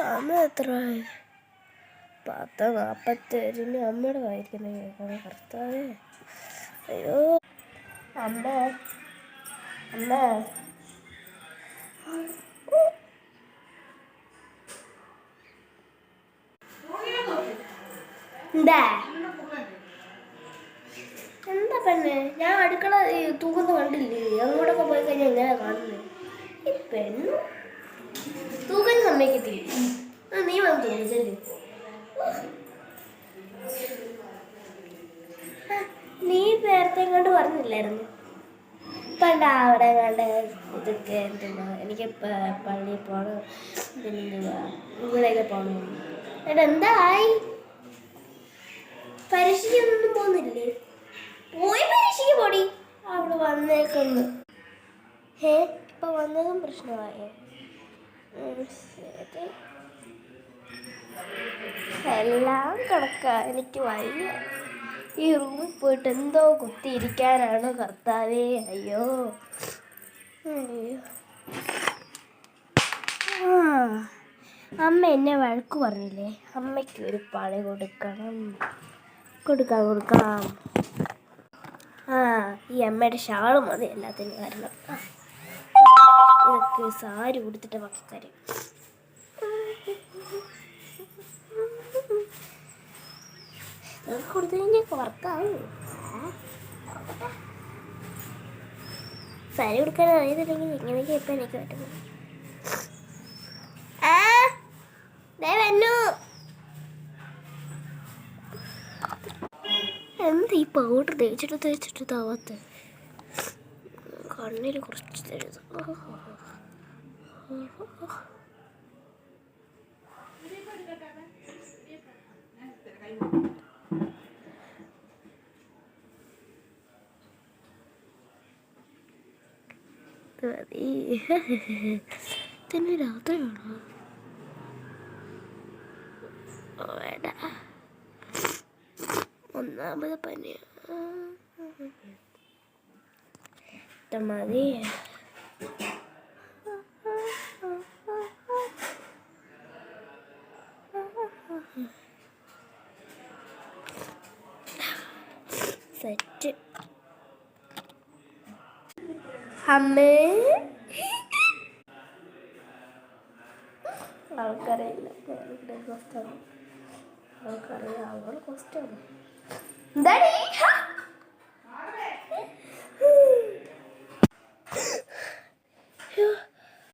സമയം എത്ര 10:47 അമ്മയുടെ വായിക്കുന്ന കേൾക്കണം ഭർത്താവേ. അയ്യോ അമ്മ അമ്മ എന്താ എന്താ പെണ്ണ്? ഞാൻ അടുക്കള തൂക്കുന്ന കണ്ടില്ലേ? അങ്ങോട്ടൊക്കെ പോയി കഴിഞ്ഞാൽ എങ്ങനെയാ കാണുന്നത്? ഈ പെണ്ണ് തൂക്കാൻ സമ്മതിക്കത്തില്ല. നീ വന്ന് തോന്നിച്ചല്ലേ? നീ നേരത്തെ കണ്ട് പറഞ്ഞില്ലായിരുന്നു പണ്ട് അവിടെ കണ്ട് ഇതൊക്കെ എന്തുവാ എനിക്ക് പള്ളിയിൽ പോകണം, പിന്നെ ഇവിടെയൊക്കെ പോകണം. എന്തായി? പരീക്ഷയ്ക്കൊന്നും പോകുന്നില്ലേ? പോയി പരീക്ഷയ്ക്ക് പോടി. അവിടെ വന്നേക്കുന്നു. ഇപ്പൊ വന്നതും പ്രശ്നമായേ. എല്ലാം കണക്കാ. എനിക്ക് വയ്യ. ഈ റൂമിൽ പോയിട്ട് എന്തോ കുത്തിയിരിക്കാനാണ് കർത്താവേ. അയ്യോ അമ്മ എന്നെ വഴക്ക് പറഞ്ഞില്ലേ? അമ്മയ്ക്ക് ഒരു പണി കൊടുക്കണം. കൊടുക്കാം. ഈ അമ്മയുടെ ഷാള് മതി എല്ലാത്തിനും കാരണം. ഇതൊക്കെ സാരി കൊടുത്തിട്ട് ബാക്കി കാര്യം. ഇതൊക്കെ കൊടുത്തു കഴിഞ്ഞാൽ വർക്കാവും. സാരി കൊടുക്കാൻ അറിയത്തില്ലെങ്കിൽ എങ്ങനെയൊക്കെ ഇപ്പം എനിക്ക് പറ്റുന്നത്. എന്താ ഈ പൗഡർ തേച്ചിട്ട് താവാത്ത? കണ്ണിൽ കുറച്ച് തരുത്. തന്നെ രാത്രി വേണോ? വേണ്ട, ഒന്നാമത് പനിയാ. മതി. സെറ്റ്. അമ്മേ ആൾക്കറിയില്ല. ആൾക്കറിയാം അവൾ കോസ്റ്റാണ്. എന്താടി